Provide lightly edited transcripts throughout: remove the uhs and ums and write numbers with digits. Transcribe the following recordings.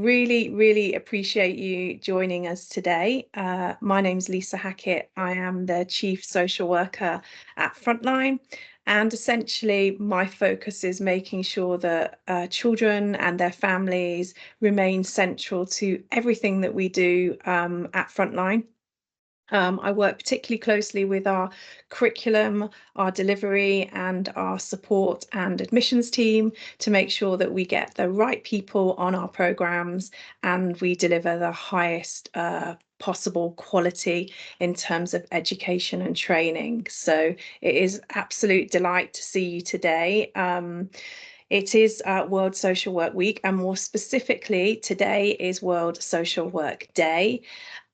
really appreciate you joining us today. My name's Lisa Hackett. I am the Chief Social Worker at Frontline, and essentially my focus is making sure that children and their families remain central to everything that we do at Frontline. I work particularly closely with our curriculum, our delivery, and our support and admissions team to make sure that we get the right people on our programmes and we deliver the highest possible quality in terms of education and training. So it is absolute delight to see you today. It is World Social Work Week, and more specifically, today is World Social Work Day.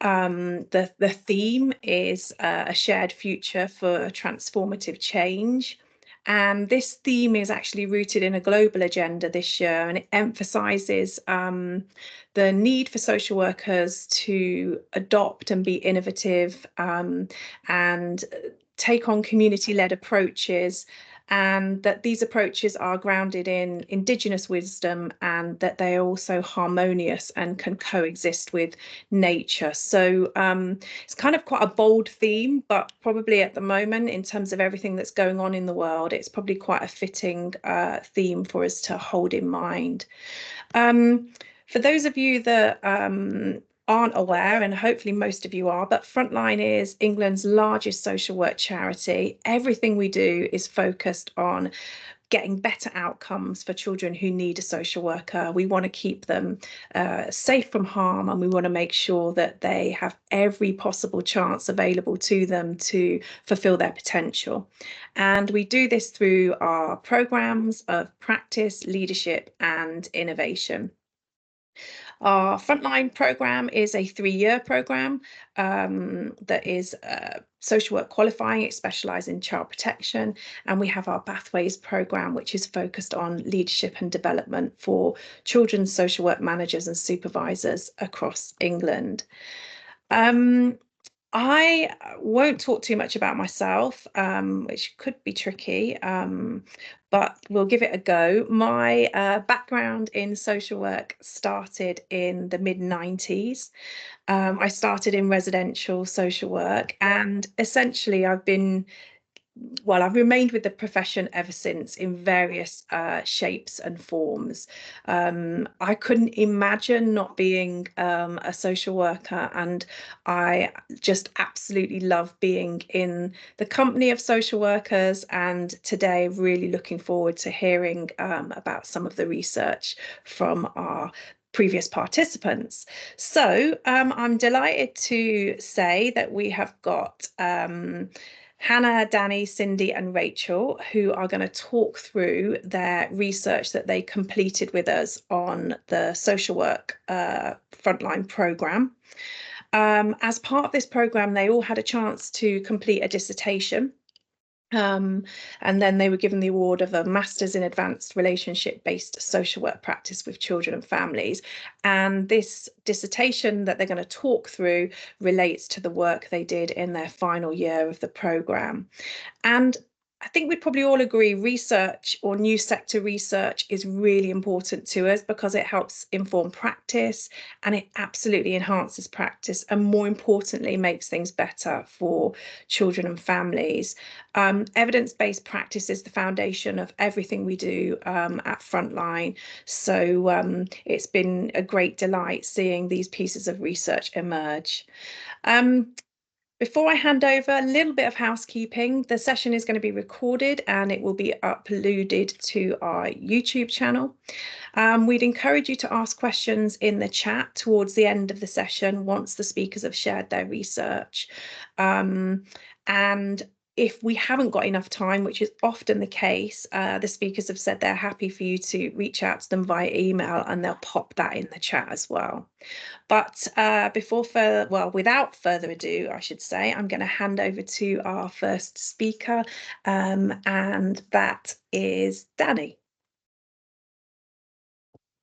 The theme is a shared future for transformative change. And this theme is actually rooted in a global agenda this year, and it emphasises the need for social workers to adopt and be innovative and take on community-led approaches, and that these approaches are grounded in Indigenous wisdom and that they are also harmonious and can coexist with nature. So it's kind of quite a bold theme, but probably at the moment, in terms of everything that's going on in the world, it's probably quite a fitting theme for us to hold in mind. For those of you that aren't aware, and hopefully most of you are, but Frontline is England's largest social work charity. Everything we do is focused on getting better outcomes for children who need a social worker. We want to keep them safe from harm, and we want to make sure that they have every possible chance available to them to fulfill their potential. And we do this through our programs of practice, leadership, and innovation. Our Frontline programme is a 3-year programme that is social work qualifying. It specialises in child protection, and we have our Pathways programme, which is focused on leadership and development for children's social work managers and supervisors across England. I won't talk too much about myself, which could be tricky, but we'll give it a go. My background in social work started in the mid-90s. I started in residential social work, and essentially I've remained with the profession ever since in various shapes and forms. I couldn't imagine not being a social worker, and I just absolutely love being in the company of social workers, and today really looking forward to hearing about some of the research from our previous participants. So I'm delighted to say that we have got Hannah, Danny, Cindy and Rachel, who are going to talk through their research that they completed with us on the social work Frontline programme. As part of this programme, they all had a chance to complete a dissertation. And then they were given the award of a Master's in Advanced Relationship-Based Social Work Practice with Children and Families. And this dissertation that they're going to talk through relates to the work they did in their final year of the programme. And I think we'd probably all agree research or new sector research is really important to us because it helps inform practice, and it absolutely enhances practice, and more importantly makes things better for children and families. Evidence-based practice is the foundation of everything we do at Frontline. So it's been a great delight seeing these pieces of research emerge. Before I hand over, a little bit of housekeeping. The session is going to be recorded and it will be uploaded to our YouTube channel. We'd encourage you to ask questions in the chat towards the end of the session once the speakers have shared their research. And if we haven't got enough time, which is often the case, the speakers have said they're happy for you to reach out to them via email and they'll pop that in the chat as well. But without further ado, I should say, I'm going to hand over to our first speaker, and that is Danny.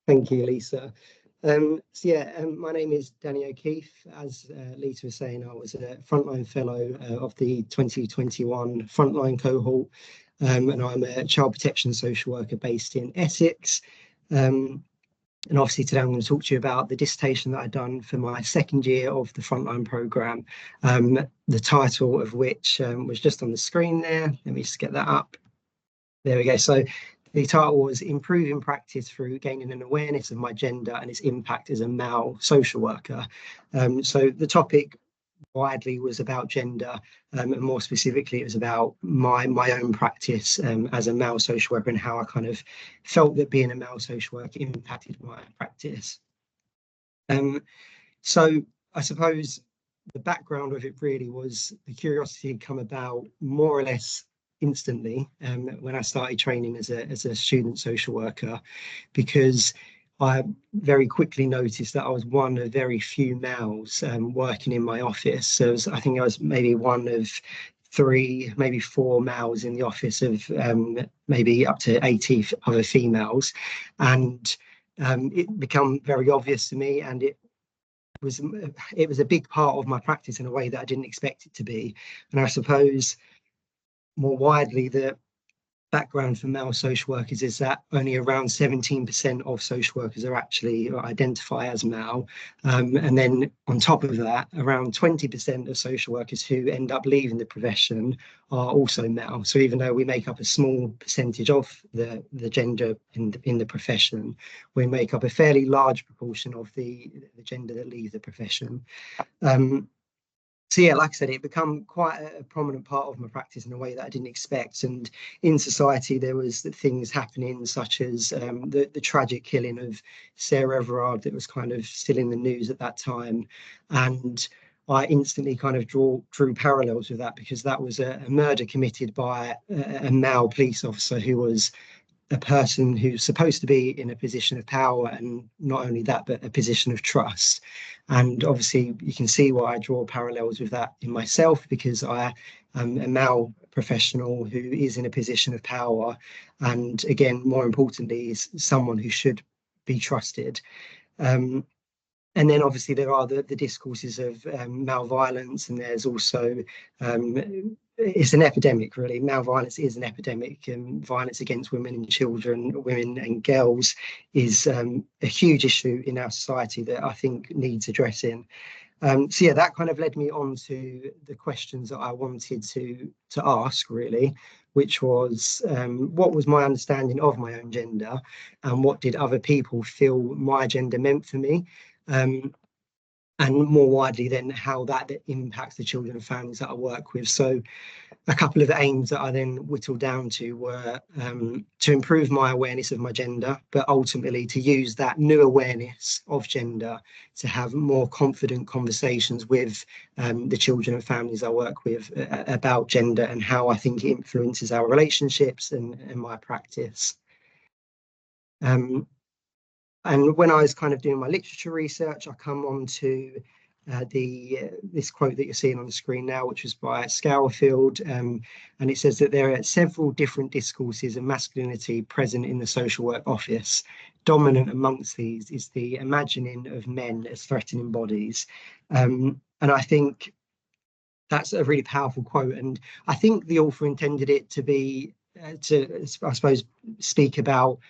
Thank you, Lisa. My name is Danny O'Keefe. As Lisa was saying, I was a Frontline Fellow of the 2021 Frontline cohort, and I'm a child protection social worker based in Essex. And obviously today I'm going to talk to you about the dissertation that I've done for my second year of the Frontline programme, the title of which was just on the screen there. Let me just get that up. There we go. So the title was Improving Practice Through Gaining an Awareness of My Gender and Its Impact as a Male Social Worker. So the topic widely was about gender, and more specifically, it was about my own practice as a male social worker and how I kind of felt that being a male social worker impacted my practice. So I suppose the background of it really was the curiosity had come about more or less instantly when I started training as a student social worker, because I very quickly noticed that I was one of very few males working in my office. So I think I was maybe one of three, maybe four males in the office of maybe up to 80 other females. And it became very obvious to me, and it was a big part of my practice in a way that I didn't expect it to be. And I suppose more widely, the background for male social workers is that only around 17% of social workers are actually identify as male. And then on top of that, around 20% of social workers who end up leaving the profession are also male. So even though we make up a small percentage of the gender in the profession, we make up a fairly large proportion of the gender that leave the profession. So yeah, like I said, it became quite a prominent part of my practice in a way that I didn't expect. And in society, there was things happening such as the tragic killing of Sarah Everard that was kind of still in the news at that time. And I instantly kind of drew parallels with that, because that was a murder committed by a male police officer who was a person who's supposed to be in a position of power, and not only that, but a position of trust. And obviously you can see why I draw parallels with that in myself, because I am a male professional who is in a position of power, and again, more importantly, is someone who should be trusted. And then obviously there are the discourses of male violence, and there's also it's an epidemic, really. Male violence is an epidemic, and violence against women and children, women and girls, is a huge issue in our society that I think needs addressing. So yeah, that kind of led me on to the questions that I wanted to ask, really, which was what was my understanding of my own gender, and what did other people feel my gender meant for me? And more widely, then how that impacts the children and families that I work with. So a couple of aims that I then whittled down to were to improve my awareness of my gender, but ultimately to use that new awareness of gender to have more confident conversations with the children and families I work with about gender and how I think it influences our relationships and my practice. And when I was kind of doing my literature research, I come on to this quote that you're seeing on the screen now, which was by Scourfield, and it says that there are several different discourses of masculinity present in the social work office. Dominant amongst these is the imagining of men as threatening bodies. And I think that's a really powerful quote, and I think the author intended it to be to, I suppose, speak about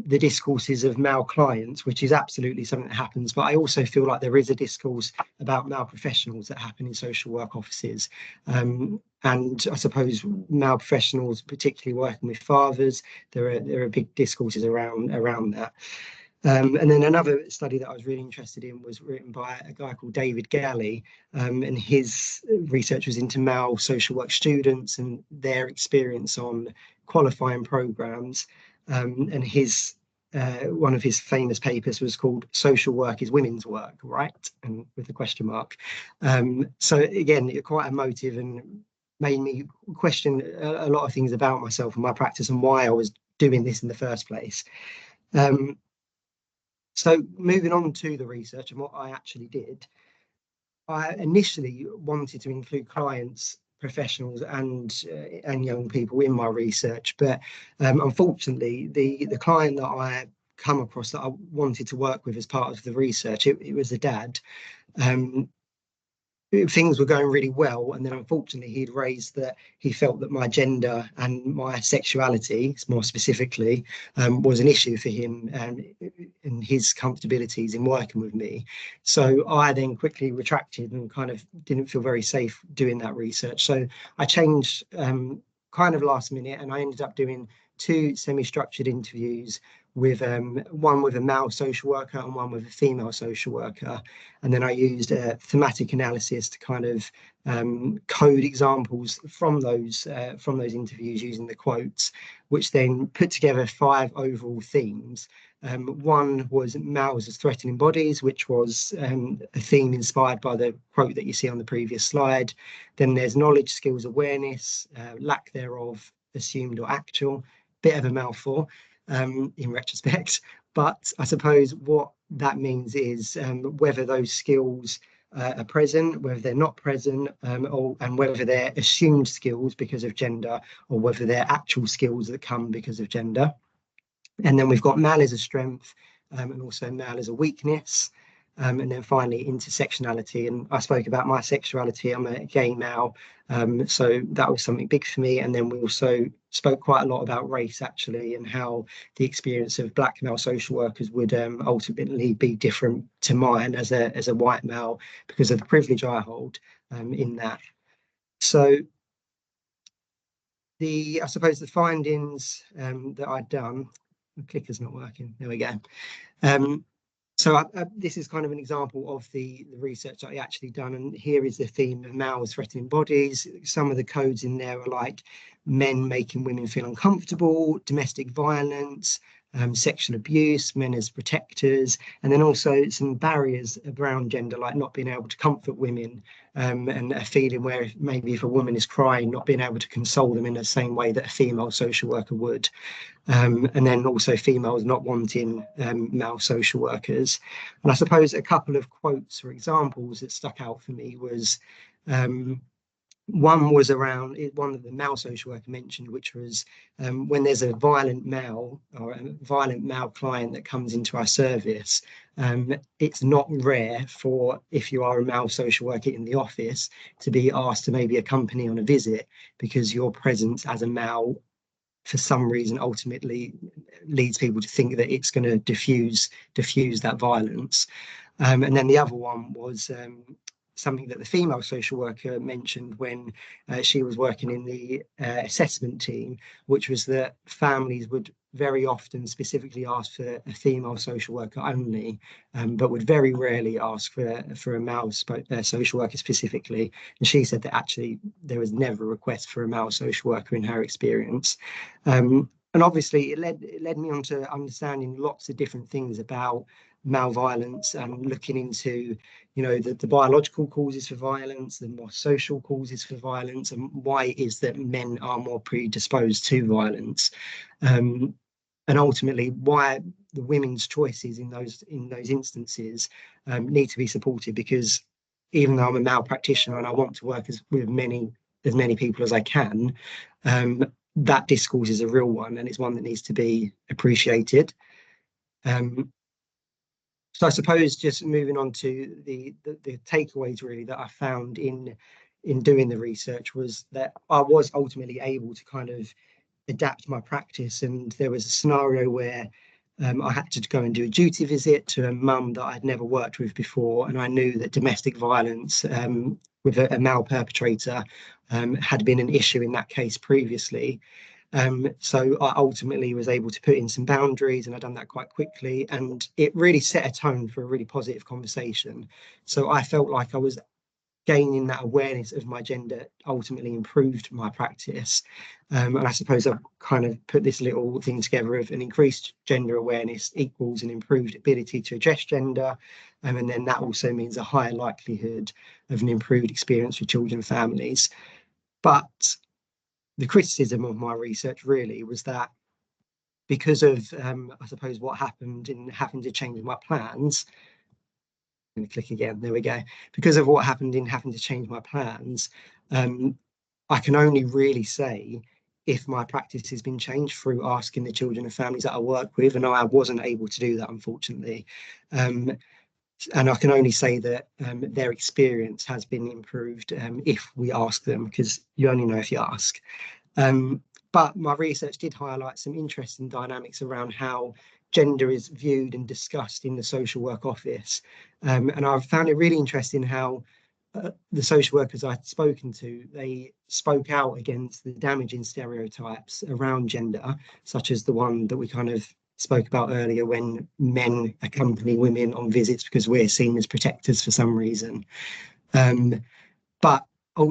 the discourses of male clients, which is absolutely something that happens. But I also feel like there is a discourse about male professionals that happen in social work offices. And I suppose male professionals, particularly working with fathers, there are big discourses around that. And then another study that I was really interested in was written by a guy called David Galley, and his research was into male social work students and their experience on qualifying programs. And his one of his famous papers was called "Social Work is Women's Work," right? And with a question mark. So again, quite emotive, and made me question a lot of things about myself and my practice and why I was doing this in the first place. So moving on to the research and what I actually did, I initially wanted to include clients, professionals, and young people in my research, but unfortunately, the client that I come across that I wanted to work with as part of the research, it was a dad things were going really well, and then unfortunately he'd raised that he felt that my gender and my sexuality, more specifically, was an issue for him and his comfortabilities in working with me. So I then quickly retracted and kind of didn't feel very safe doing that research. So I changed kind of last minute, and I ended up doing two semi-structured interviews with one with a male social worker and one with a female social worker. And then I used a thematic analysis to kind of code examples from those interviews using the quotes, which then put together 5 overall themes. One was males as threatening bodies, which was a theme inspired by the quote that you see on the previous slide. Then there's knowledge, skills, awareness, lack thereof, assumed or actual. Bit of a mouthful in retrospect, but I suppose what that means is whether those skills are present, whether they're not present, and whether they're assumed skills because of gender, or whether they're actual skills that come because of gender. And then we've got mal as a strength, and also mal as a weakness. And then finally, intersectionality. And I spoke about my sexuality. I'm a gay male, so that was something big for me. And then we also spoke quite a lot about race, actually, and how the experience of black male social workers would ultimately be different to mine as a white male because of the privilege I hold in that. So I suppose the findings that I'd done, the clicker's not working. There we go. So this is kind of an example of the research that I actually done, and here is the theme of males threatening bodies. Some of the codes in there are like men making women feel uncomfortable, domestic violence, sexual abuse, men as protectors, and then also some barriers around gender, like not being able to comfort women, and a feeling where maybe if a woman is crying, not being able to console them in the same way that a female social worker would. And then also females not wanting male social workers. And I suppose a couple of quotes or examples that stuck out for me was one was around one that the male social worker mentioned, which was when there's a violent male or a violent male client that comes into our service, it's not rare for, if you are a male social worker in the office, to be asked to maybe accompany on a visit because your presence as a male for some reason ultimately leads people to think that it's going to diffuse that violence. And then the other one was something that the female social worker mentioned when she was working in the assessment team, which was that families would very often specifically ask for a female social worker only, but would very rarely ask for a male social worker specifically. And she said that actually there was never a request for a male social worker in her experience. And obviously it led me on to understanding lots of different things about male violence and looking into, the biological causes for violence, the more social causes for violence, and why it is that men are more predisposed to violence, and ultimately why the women's choices in those instances need to be supported. Because even though I'm a male practitioner and I want to work with as many people as I can, that discourse is a real one, and it's one that needs to be appreciated. So I suppose just moving on to the takeaways really that I found in doing the research was that I was ultimately able to kind of adapt my practice. And there was a scenario where I had to go and do a duty visit to a mum that I'd never worked with before, and I knew that domestic violence with a male perpetrator had been an issue in that case previously. So I ultimately was able to put in some boundaries, and I've done that quite quickly, and it really set a tone for a really positive conversation. So I felt like I was gaining that awareness of my gender ultimately improved my practice. And I suppose I've kind of put this little thing together of an increased gender awareness equals an improved ability to address gender. And then that also means a higher likelihood of an improved experience for children and families. But the criticism of my research really was that because of, I suppose, what happened in having to change my plans, I'm going to click again, there we go. Because of what happened in having to change my plans, I can only really say if my practice has been changed through asking the children and families that I work with, and I wasn't able to do that, unfortunately. And I can only say that their experience has been improved if we ask them, because you only know if you ask. But my research did highlight some interesting dynamics around how gender is viewed and discussed in the social work office. And I found it really interesting how the social workers I'd spoken to, they spoke out against the damaging stereotypes around gender, such as the one that we kind of spoke about earlier, when men accompany women on visits because we're seen as protectors for some reason. But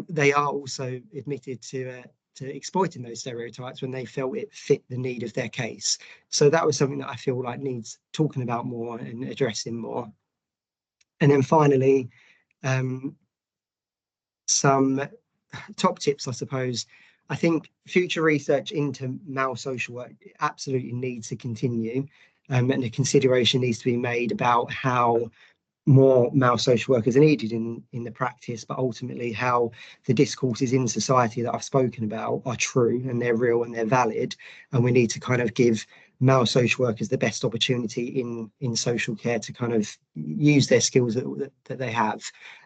they are also admitted to exploiting those stereotypes when they felt it fit the need of their case. So that was something that I feel like needs talking about more and addressing more. And then finally, um, some top tips, I suppose. I think future research into male social work absolutely needs to continue, and a consideration needs to be made about how more male social workers are needed in the practice, but ultimately how the discourses in society that I've spoken about are true and they're real and they're valid, and we need to kind of give male social workers the best opportunity in social care to kind of use their skills that they have,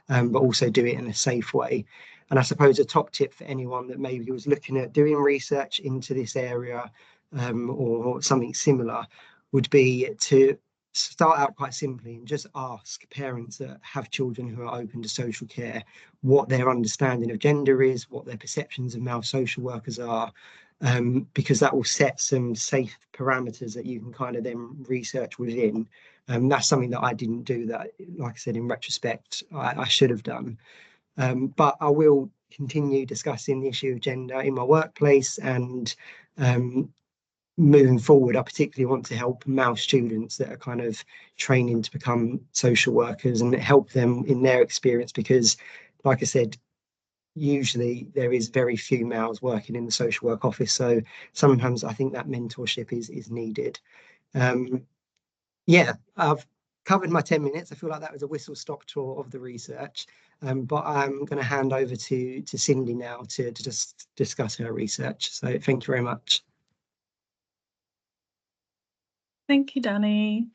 but also do it in a safe way. And I suppose a top tip for anyone that maybe was looking at doing research into this area, or something similar, would be to start out quite simply and just ask parents that have children who are open to social care what their understanding of gender is, what their perceptions of male social workers are, because that will set some safe parameters that you can kind of then research within. That's something that I didn't do, that, like I said, in retrospect, I should have done. But I will continue discussing the issue of gender in my workplace, and moving forward, I particularly want to help male students that are kind of training to become social workers and help them in their experience, because, like I said, usually there is very few males working in the social work office. So sometimes I think that mentorship is needed. Um, yeah, I've covered my 10 minutes. I feel like that was a whistle stop tour of the research. But I'm going to hand over to Cindy now to just discuss her research. So thank you very much. Thank you, Danny.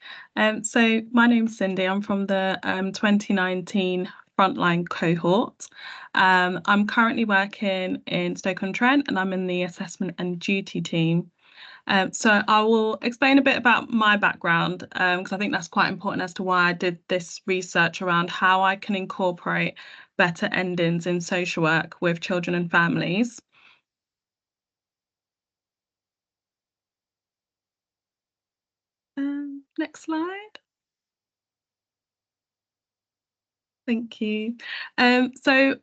So my name's Cindy. I'm from the 2019 Frontline cohort. I'm currently working in Stoke-on-Trent, and I'm in the assessment and duty team. So I will explain a bit about my background, because I think that's quite important as to why I did this research around how I can incorporate better endings in social work with children and families. Next slide. Thank you. So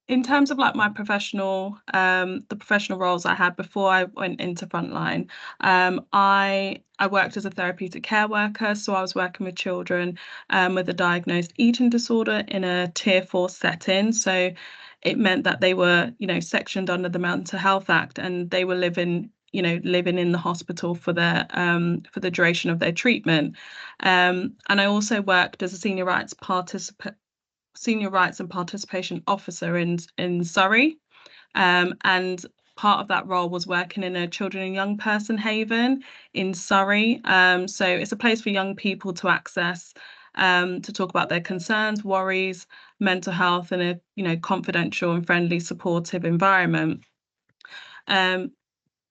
in terms of like my professional, the professional roles I had before I went into Frontline, I worked as a therapeutic care worker. So I was working with children with a diagnosed eating disorder in a Tier 4 setting. So it meant that they were, sectioned under the Mental Health Act, and they were living in the hospital for the duration of their treatment. And I also worked as a senior rights and participation officer in Surrey, and part of that role was working in a children and young person haven in Surrey. So it's a place for young people to access, to talk about their concerns, worries, mental health in a confidential and friendly, supportive environment.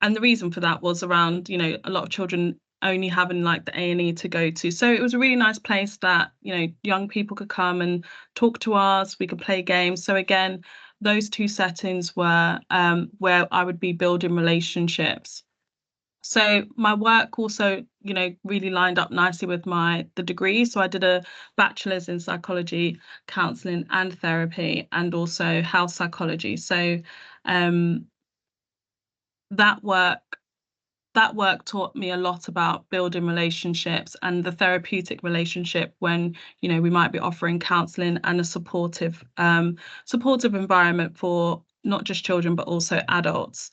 And the reason for that was around, a lot of children only having like the A&E to go to. So it was a really nice place that, young people could come and talk to us, we could play games. So again, those two settings were where I would be building relationships. So my work also, really lined up nicely with the degree. So I did a bachelor's in psychology, counselling and therapy, and also health psychology. So that work taught me a lot about building relationships and the therapeutic relationship when, we might be offering counselling and a supportive environment for not just children, but also adults.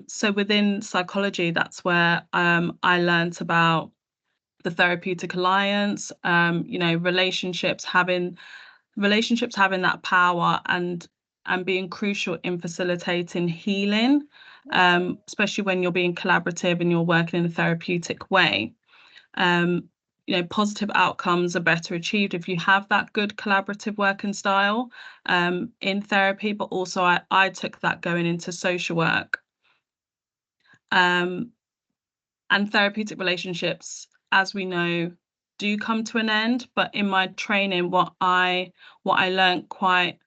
So within psychology, that's where I learnt about the therapeutic alliance, relationships having that power and being crucial in facilitating healing, especially when you're being collaborative and you're working in a therapeutic way. positive outcomes are better achieved if you have that good collaborative working style in therapy. But also I took that going into social work. And therapeutic relationships, as we know, do come to an end. But in my training, what I learned quite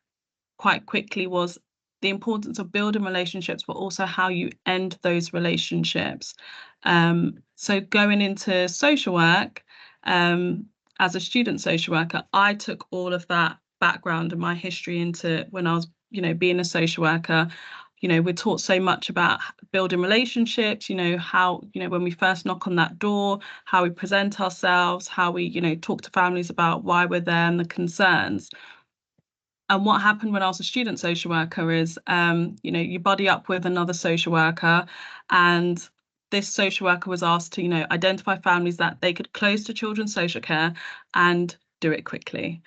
quickly was the importance of building relationships, but also how you end those relationships. So going into social work, as a student social worker, I took all of that background and my history into when I was, being a social worker. We're taught so much about building relationships, how, when we first knock on that door, how we present ourselves, how we, talk to families about why we're there and the concerns. And what happened when I was a student social worker is, you buddy up with another social worker, and this social worker was asked to, identify families that they could close to children's social care and do it quickly.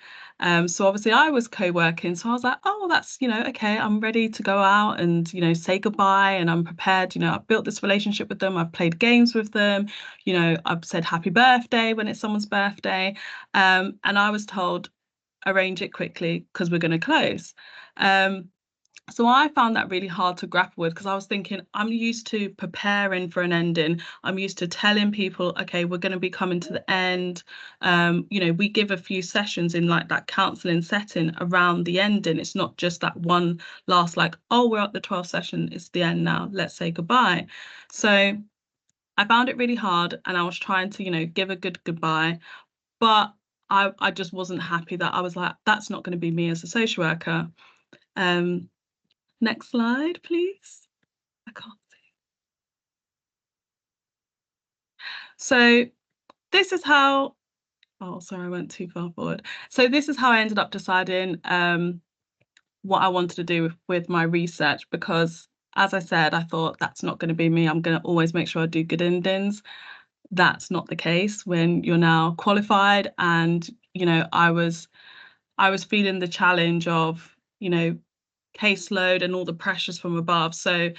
So obviously I was co-working, so I was like, oh, that's, okay, I'm ready to go out and, say goodbye, and I'm prepared. I've built this relationship with them, I've played games with them, I've said happy birthday when it's someone's birthday. And I was told, arrange it quickly because we're going to close. So I found that really hard to grapple with, because I was thinking, I'm used to preparing for an ending. I'm used to telling people, okay, we're going to be coming to the end. We give a few sessions in like that counselling setting around the ending. It's not just that one last, like, oh, we're at the 12th session, it's the end now, let's say goodbye. So I found it really hard, and I was trying to, give a good goodbye. But I just wasn't happy. That I was like, that's not going to be me as a social worker. Next slide, please. I can't see. So this is how, oh, sorry, I went too far forward. So this is how I ended up deciding what I wanted to do with my research, because as I said, I thought that's not going to be me. I'm going to always make sure I do good endings. That's not the case when you're now qualified, and I was feeling the challenge of caseload and all the pressures from above. So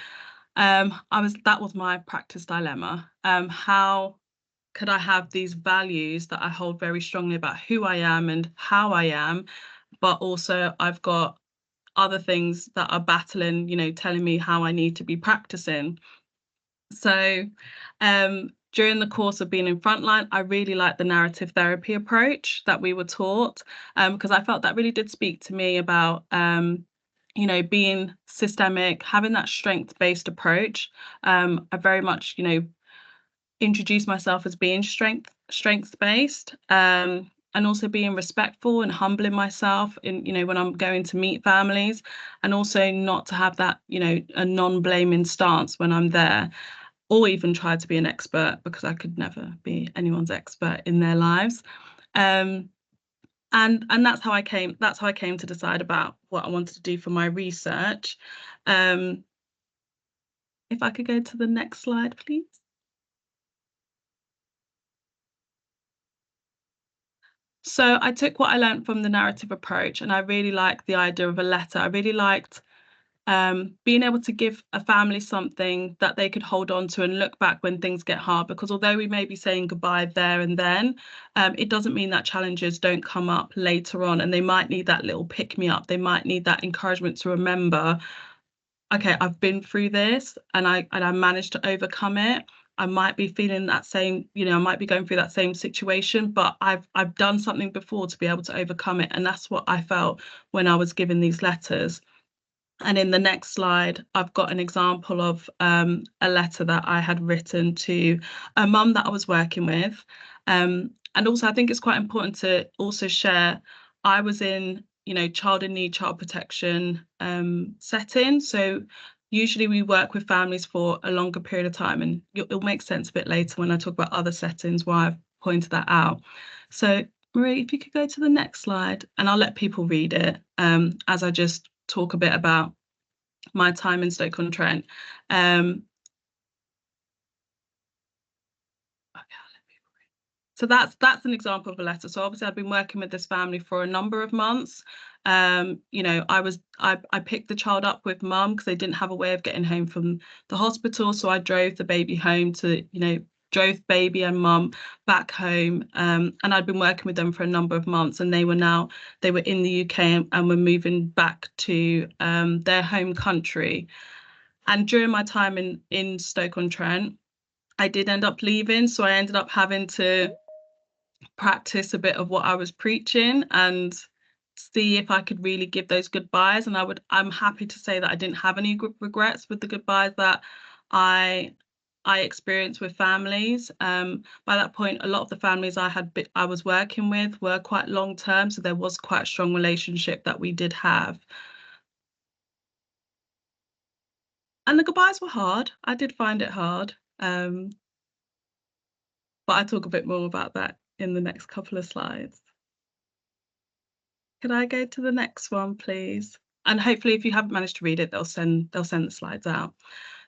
that was my practice dilemma. How could I have these values that I hold very strongly about who I am and how I am, but also I've got other things that are battling, telling me how I need to be practicing. So during the course of being in Frontline, I really liked the narrative therapy approach that we were taught, because I felt that really did speak to me about, being systemic, having that strength-based approach. I very much, introduced myself as being strength-based, and also being respectful and humbling myself in, when I'm going to meet families, and also not to have that, a non-blaming stance when I'm there, or even try to be an expert, because I could never be anyone's expert in their lives. And that's how I came to decide about what I wanted to do for my research. If I could go to the next slide, please. So I took what I learned from the narrative approach, and I really liked the idea of a letter. I really liked being able to give a family something that they could hold on to and look back when things get hard, because although we may be saying goodbye there and then, it doesn't mean that challenges don't come up later on, and they might need that little pick-me-up. They might need that encouragement to remember, okay, I've been through this and I managed to overcome it. I might be feeling that same, I might be going through that same situation, but I've done something before to be able to overcome it. And that's what I felt when I was given these letters. And in the next slide, I've got an example of a letter that I had written to a mum that I was working with. And also, I think it's quite important to also share, I was in, child in need, child protection setting. So usually we work with families for a longer period of time, and it'll make sense a bit later when I talk about other settings why I've pointed that out. So Marie, if you could go to the next slide, and I'll let people read it as I just talk a bit about my time in Stoke-on-Trent. So that's an example of a letter. So obviously I've been working with this family for a number of months. I picked the child up with mum because they didn't have a way of getting home from the hospital. So I drove the baby home to, drove baby and mum back home, and I'd been working with them for a number of months, and they were in the UK and were moving back to their home country. And during my time in Stoke-on-Trent, I did end up leaving, so I ended up having to practice a bit of what I was preaching and see if I could really give those goodbyes. And I'm happy to say that I didn't have any regrets with the goodbyes that I experienced with families. By that point, a lot of the families I was working with were quite long term, so there was quite a strong relationship that we did have. And the goodbyes were hard. I did find it hard. But I'll talk a bit more about that in the next couple of slides. Could I go to the next one, please? And hopefully, if you haven't managed to read it, they'll send the slides out.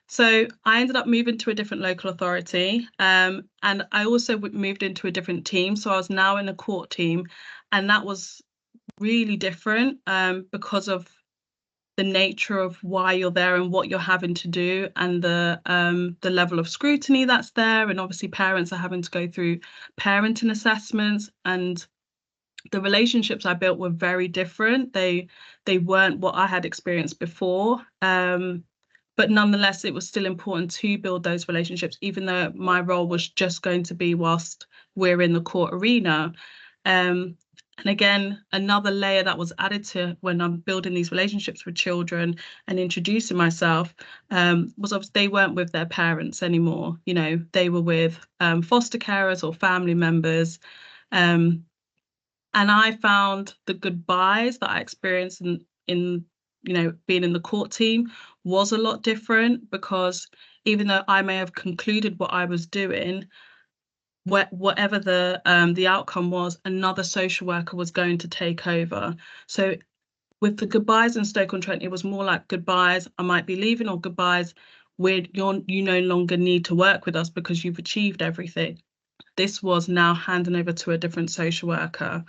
So I ended up moving to a different local authority, and I also moved into a different team. So I was now in a court team, and that was really different because of the nature of why you're there and what you're having to do, and the level of scrutiny that's there. And obviously, parents are having to go through parenting assessments, and the relationships I built were very different. They weren't what I had experienced before. But nonetheless, it was still important to build those relationships, even though my role was just going to be whilst we're in the court arena. And again, another layer that was added to when I'm building these relationships with children and introducing myself was obviously they weren't with their parents anymore. You know, they were with foster carers or family members. And I found the goodbyes that I experienced in you know, being in the court team was a lot different, because even though I may have concluded what I was doing, whatever the outcome was, another social worker was going to take over. So with the goodbyes in Stoke-on-Trent, it was more like goodbyes, I might be leaving, or goodbyes, you no longer need to work with us because you've achieved everything. This was now handing over to a different social worker.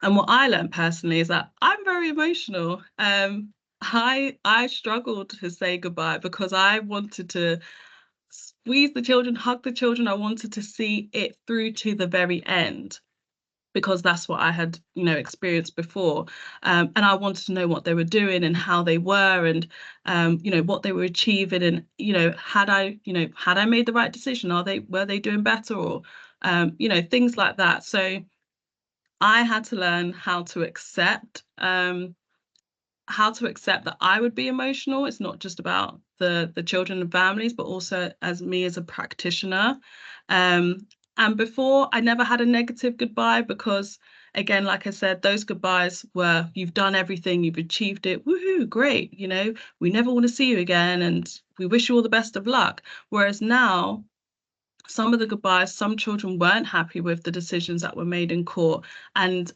And what I learned personally is that I'm very emotional. I struggled to say goodbye because I wanted to squeeze the children, hug the children. I wanted to see it through to the very end, because that's what I had, you know, experienced before. And I wanted to know what they were doing and how they were, and you know, what they were achieving, and you know, had I made the right decision? Were they doing better, or you know, things like that. So I had to learn how to accept that I would be emotional. It's not just about the children and families, but also as me as a practitioner. And before, I never had a negative goodbye, because again, like I said, those goodbyes were, you've done everything, you've achieved it, woohoo, great, you know, we never want to see you again, and we wish you all the best of luck. Whereas now, some of the goodbyes, some children weren't happy with the decisions that were made in court, and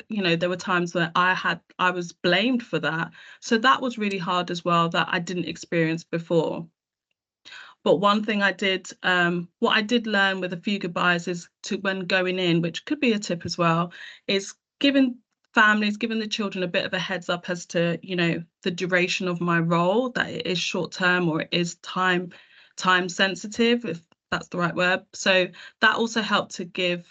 you know, there were times where I was blamed for that. So that was really hard as well, that I didn't experience before. But one thing what I did learn with a few goodbyes is to, when going in, which could be a tip as well, is giving the children a bit of a heads up as to, you know, the duration of my role, that it is short term, or it is time sensitive, if that's the right word. So that also helped to give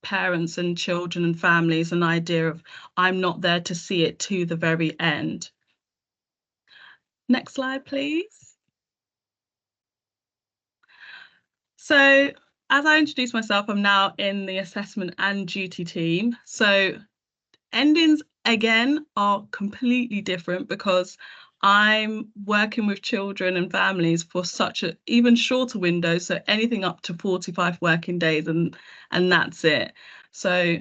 parents and children and families an idea of, I'm not there to see it to the very end. Next slide, please. So as I introduced myself, I'm now in the assessment and duty team. So endings, again, are completely different, because I'm working with children and families for such an even shorter window, so anything up to 45 working days, and that's it. So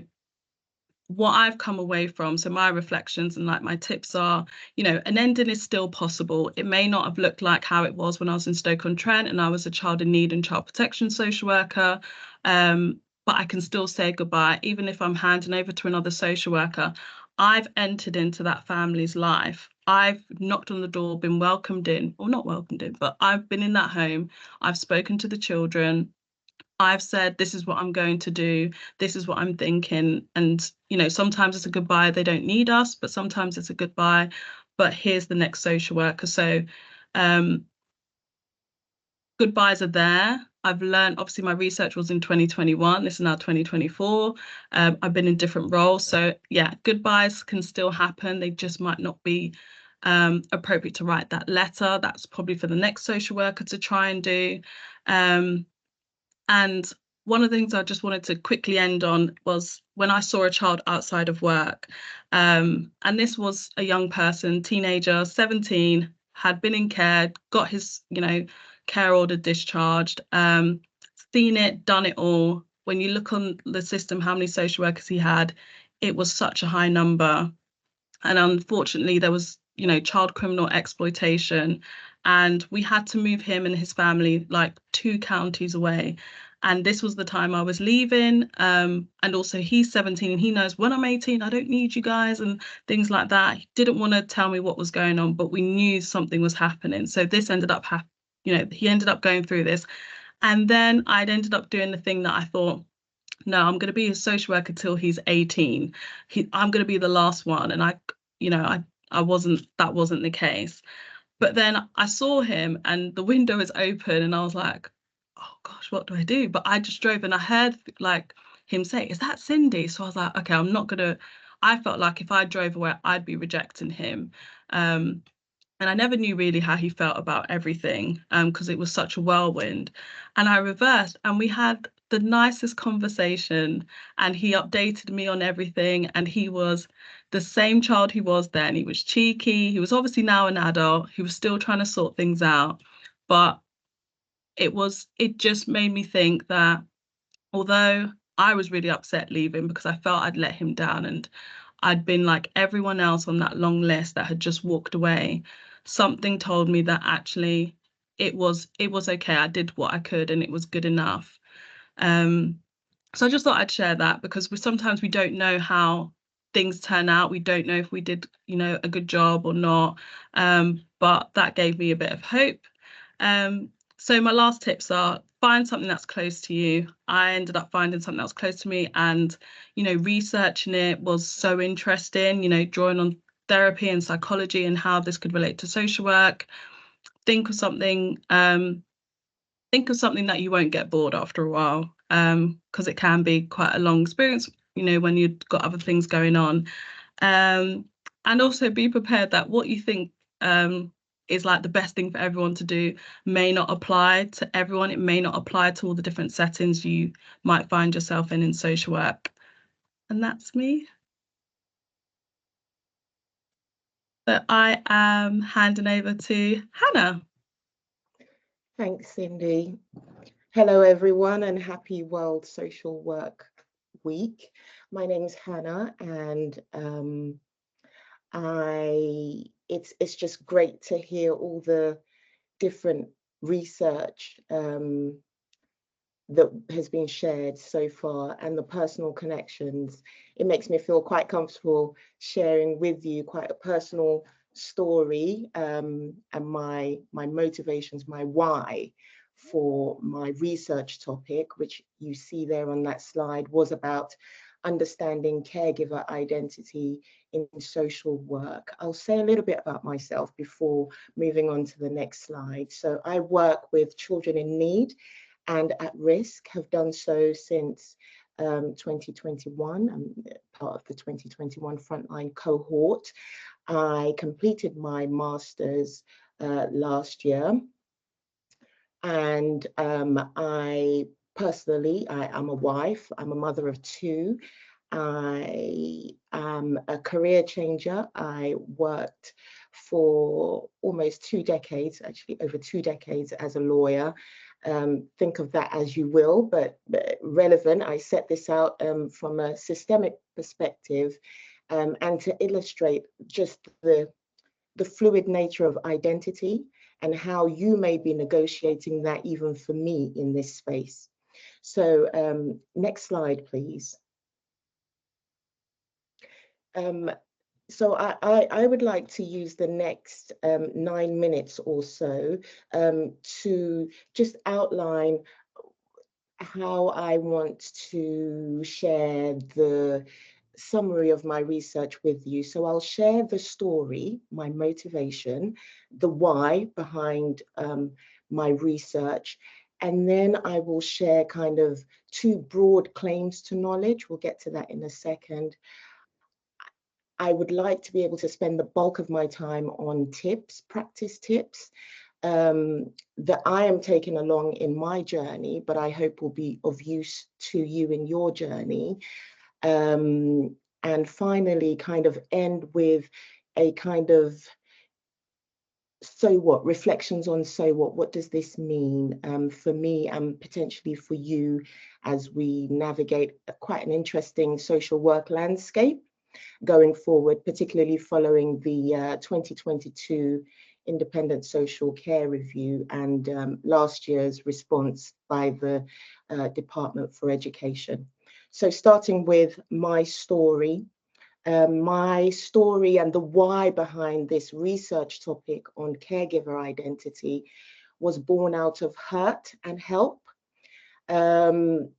what I've come away from, so my reflections and like my tips are, you know, an ending is still possible. It may not have looked like how it was when I was in Stoke-on-Trent and I was a child in need and child protection social worker, but I can still say goodbye. Even if I'm handing over to another social worker, I've entered into that family's life. I've knocked on the door, been welcomed in, or not welcomed in, but I've been in that home. I've spoken to the children. I've said, this is what I'm going to do. This is what I'm thinking. And, you know, sometimes it's a goodbye. They don't need us, but sometimes it's a goodbye. But here's the next social worker. So goodbyes are there. I've learned, obviously my research was in 2021, this is now 2024. I've been in different roles. So yeah, goodbyes can still happen. They just might not be appropriate to write that letter. That's probably for the next social worker to try and do. And one of the things I just wanted to quickly end on was when I saw a child outside of work. And this was a young person, teenager, 17, had been in care, got his, care order discharged, seen it, done it all. When you look on the system, how many social workers he had, it was such a high number. And unfortunately, there was, child criminal exploitation. And we had to move him and his family like 2 counties away. And this was the time I was leaving. And also he's 17 and he knows when I'm 18, I don't need you guys and things like that. He didn't want to tell me what was going on, but we knew something was happening. So this ended up he ended up going through this. And then I'd ended up doing the thing that I thought, no, I'm going to be a social worker till he's 18. I'm going to be the last one. And I wasn't, that wasn't the case. But then I saw him and the window was open and I was like, oh gosh, what do I do? But I just drove and I heard like him say, is that Cindy? So I was like, okay, I felt like if I drove away, I'd be rejecting him. And I never knew really how he felt about everything because it was such a whirlwind. And I reversed and we had the nicest conversation and he updated me on everything. And he was the same child he was then. He was cheeky. He was obviously now an adult. He was still trying to sort things out. But it just made me think that although I was really upset leaving because I felt I'd let him down and I'd been like everyone else on that long list that had just walked away, something told me that actually it was okay. I did what I could and it was good enough. So I just thought I'd share that because sometimes we don't know how things turn out. We don't know if we did, a good job or not. But that gave me a bit of hope. So my last tips are find something that's close to you. I ended up finding something that was close to me and, researching it was so interesting, drawing on therapy and psychology and how this could relate to social work. Think of something that you won't get bored after a while, because it can be quite a long experience, when you've got other things going on. And also be prepared that what you think is like the best thing for everyone to do may not apply to everyone. It may not apply to all the different settings you might find yourself in social work. And that's me. So I am handing over to Hannah. Thanks, Cindy. Hello, everyone, and happy World Social Work Week. My name is Hannah, and it's just great to hear all the different research that has been shared so far and the personal connections. It makes me feel quite comfortable sharing with you quite a personal story and my motivations, my why for my research topic, which you see there on that slide, was about understanding caregiver identity in social work. I'll say a little bit about myself before moving on to the next slide. So I work with children in need and at risk, have done so since 2021. I'm part of the 2021 Frontline cohort. I completed my master's last year. And I personally, I'm a wife, I'm a mother of 2. I am a career changer. I worked for almost 2 decades, actually over 2 decades as a lawyer. Think of that as you will, but relevant. I set this out from a systemic perspective and to illustrate just the fluid nature of identity and how you may be negotiating that even for me in this space. So next slide, please. So I would like to use the next 9 minutes or so to just outline how I want to share the summary of my research with you. So I'll share the story, my motivation, the why behind my research, And then I will share kind of 2 broad claims to knowledge. We'll get to that in a second. I would like to be able to spend the bulk of my time on tips, practice tips, that I am taking along in my journey, but I hope will be of use to you in your journey. And finally, kind of end with a kind of so what, reflections on so what does this mean for me and potentially for you as we navigate quite an interesting social work landscape going forward, particularly following the 2022 Independent Social Care Review and last year's response by the Department for Education. So starting with my story and the why behind this research topic on caregiver identity was born out of hurt and help. And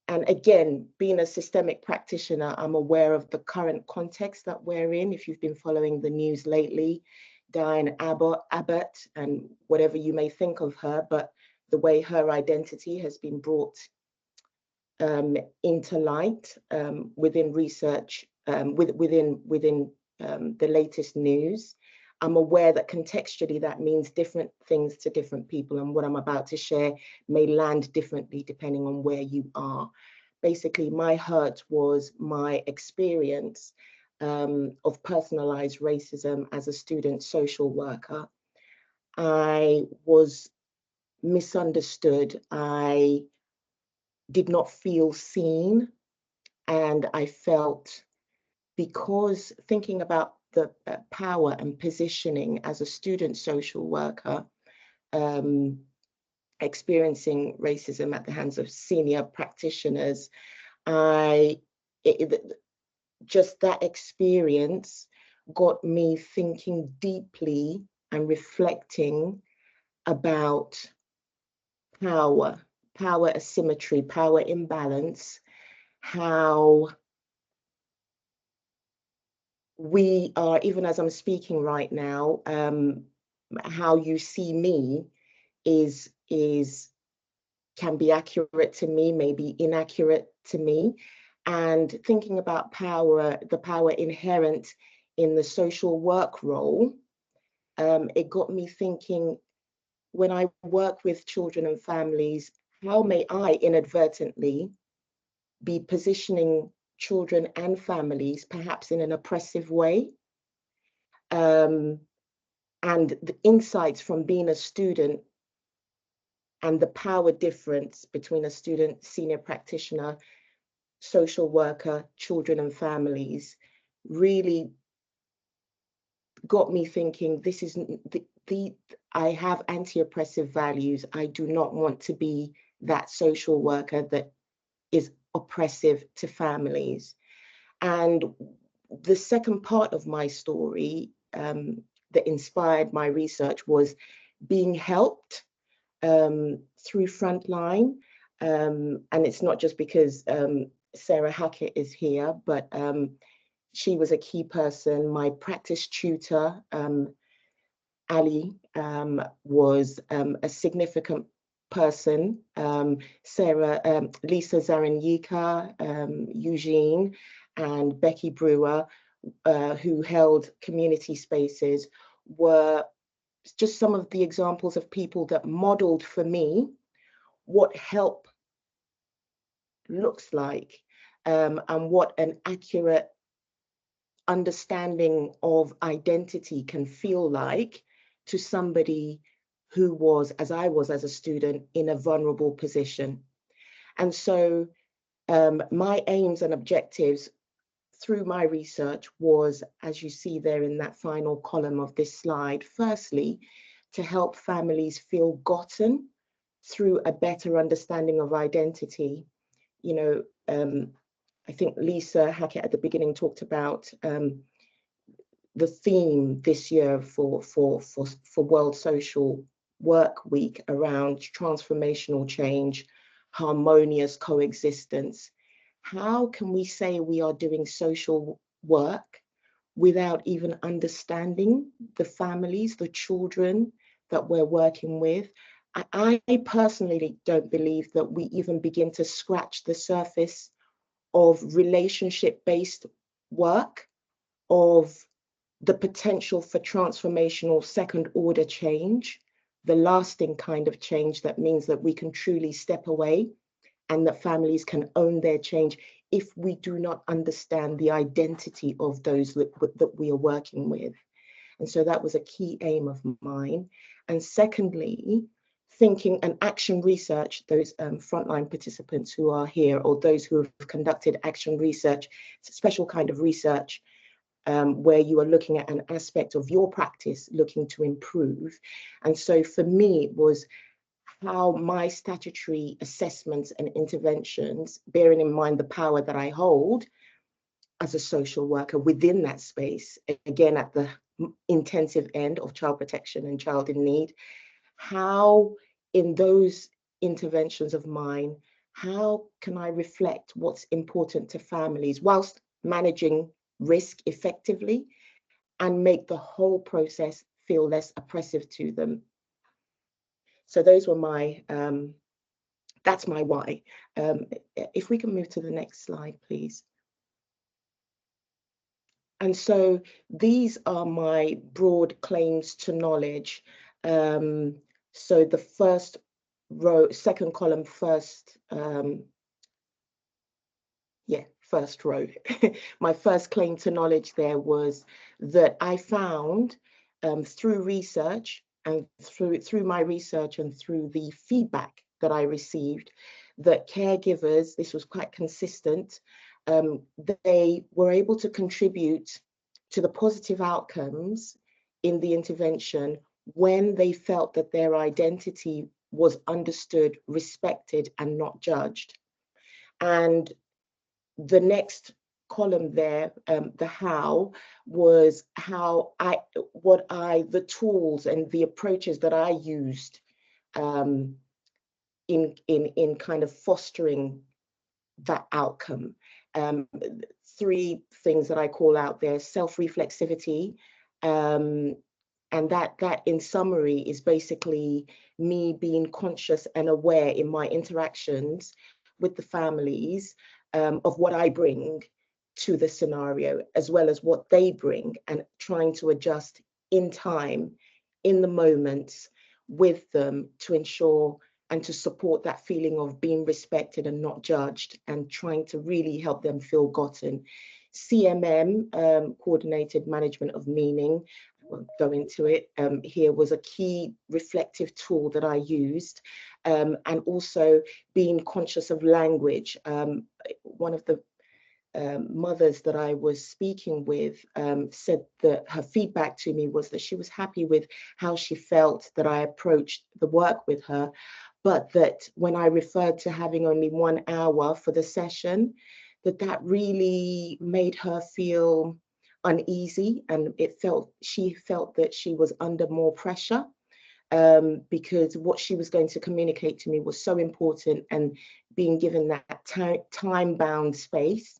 again, being a systemic practitioner, I'm aware of the current context that we're in. If you've been following the news lately, Diane Abbott, and whatever you may think of her, but the way her identity has been brought into light within research, within the latest news. I'm aware that contextually that means different things to different people, and what I'm about to share may land differently depending on where you are. Basically, my hurt was my experience of personalized racism as a student social worker. I was misunderstood. I did not feel seen, and I felt, because thinking about the power and positioning as a student social worker, experiencing racism at the hands of senior practitioners, just that experience got me thinking deeply and reflecting about power asymmetry, power imbalance, how we are, even as I'm speaking right now, how you see me can be accurate to me, maybe inaccurate to me. And thinking about power, the power inherent in the social work role, it got me thinking, when I work with children and families, how may I inadvertently be positioning children and families perhaps in an oppressive way? And the insights from being a student and the power difference between a student, senior practitioner, social worker, children and families really got me thinking, this is I have anti-oppressive values. I do not want to be that social worker that is oppressive to families. And the second part of my story that inspired my research was being helped through Frontline. And it's not just because Sarah Hackett is here, but she was a key person. My practice tutor, Ali, was a significant person. Lisa Zaranyika, Eugene, and Becky Brewer, who held community spaces, were just some of the examples of people that modeled for me what help looks like, and what an accurate understanding of identity can feel like to somebody who was, as I was as a student, in a vulnerable position. And so my aims and objectives through my research was, as you see there in that final column of this slide, firstly, to help families feel gotten through a better understanding of identity. You know, I think Lisa Hackett at the beginning talked about the theme this year for World Social Work Week around transformational change, harmonious coexistence. How can we say we are doing social work without even understanding the families, the children that we're working with, I personally don't believe that we even begin to scratch the surface of relationship-based work, of the potential for transformational second-order change, the lasting kind of change that means that we can truly step away and that families can own their change if we do not understand the identity of those that we are working with. And so that was a key aim of mine. And secondly, thinking and action research, those frontline participants who are here, or those who have conducted action research, it's a special kind of research where you are looking at an aspect of your practice, looking to improve. And so for me, it was how my statutory assessments and interventions, bearing in mind the power that I hold as a social worker within that space, again, at the intensive end of child protection and child in need, how in those interventions of mine, how can I reflect what's important to families whilst managing risk effectively and make the whole process feel less oppressive to them? So those were my, that's my why. If we can move to the next slide, please. And so these are my broad claims to knowledge. So the first row, second column, first row. My first claim to knowledge there was that I found through research and through my research and through the feedback that I received, that caregivers, this was quite consistent, they were able to contribute to the positive outcomes in the intervention when they felt that their identity was understood, respected, and not judged. And the next column there, the how, was how the tools and the approaches that I used in kind of fostering that outcome. Three things that I call out there: self-reflexivity, and that in summary is basically me being conscious and aware in my interactions with the families of what I bring to the scenario, as well as what they bring, and trying to adjust in time, in the moments with them to ensure and to support that feeling of being respected and not judged, and trying to really help them feel gotten. CMM, coordinated management of meaning, I won't go into it here, was a key reflective tool that I used, and also being conscious of language. One of the mothers that I was speaking with said that her feedback to me was that she was happy with how she felt that I approached the work with her, but that when I referred to having only 1 hour for the session, that really made her feel uneasy, and she felt that she was under more pressure because what she was going to communicate to me was so important, and being given that time-bound space.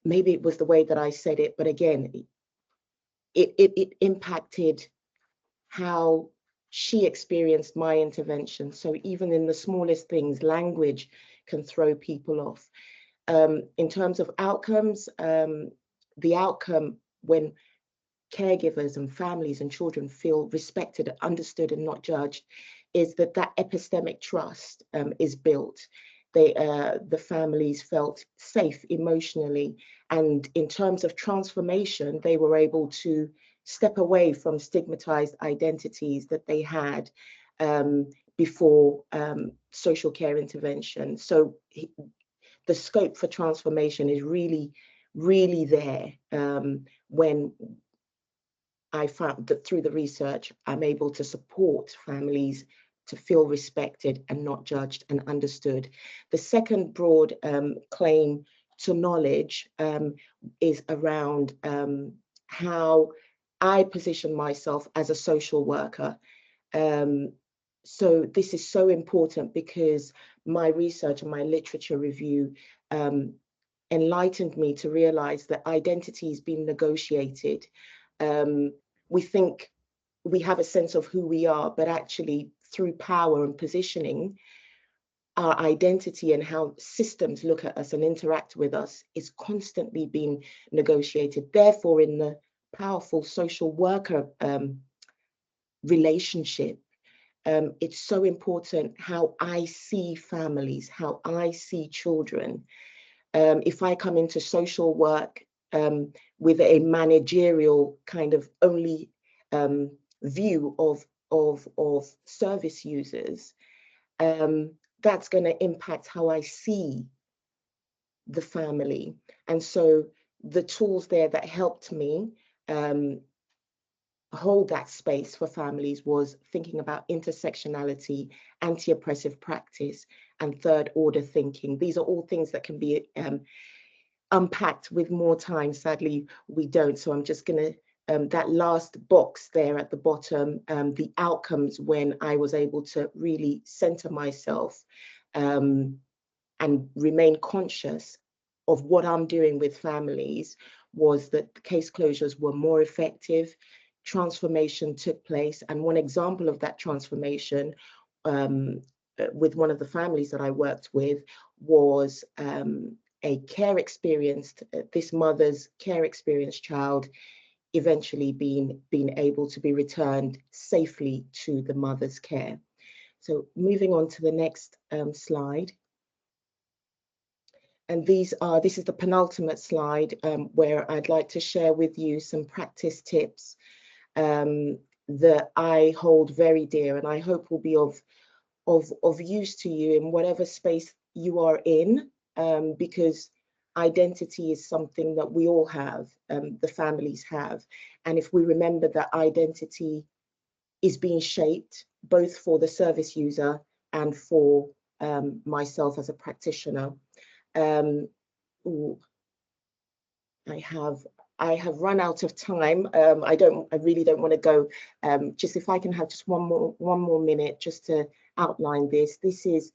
Maybe it was the way that I said it, but again, it impacted how she experienced my intervention. So even in the smallest things, language can throw people off. In terms of outcomes, the outcome when caregivers and families and children feel respected, understood, and not judged is that epistemic trust is built. The families felt safe emotionally, and in terms of transformation, they were able to step away from stigmatized identities that they had before social care intervention. So the scope for transformation is really, really there when I found that through the research, I'm able to support families to feel respected and not judged and understood. The second broad claim to knowledge is around how I position myself as a social worker. So this is so important because my research and my literature review enlightened me to realize that identity is being negotiated. We think we have a sense of who we are, but actually through power and positioning, our identity and how systems look at us and interact with us is constantly being negotiated. Therefore, in the powerful social worker relationship, it's so important how I see families, how I see children. If I come into social work with a managerial kind of only view of service users, that's going to impact how I see the family. And so the tools there that helped me hold that space for families was thinking about intersectionality, anti-oppressive practice, and third order thinking. These are all things that can be unpacked with more time. Sadly, we don't. So I'm just going to that last box there at the bottom, the outcomes when I was able to really center myself and remain conscious of what I'm doing with families, was that the case closures were more effective, transformation took place. And one example of that transformation with one of the families that I worked with was a care experienced, this mother's care experienced child eventually being able to be returned safely to the mother's care. So moving on to the next slide. And this is the penultimate slide where I'd like to share with you some practice tips that I hold very dear and I hope will be of use to you in whatever space you are in, because identity is something that we all have, the families have. And if we remember that identity is being shaped both for the service user and for myself as a practitioner. I have run out of time. I really don't want to go. Just if I can have just one more minute just to outline this. This is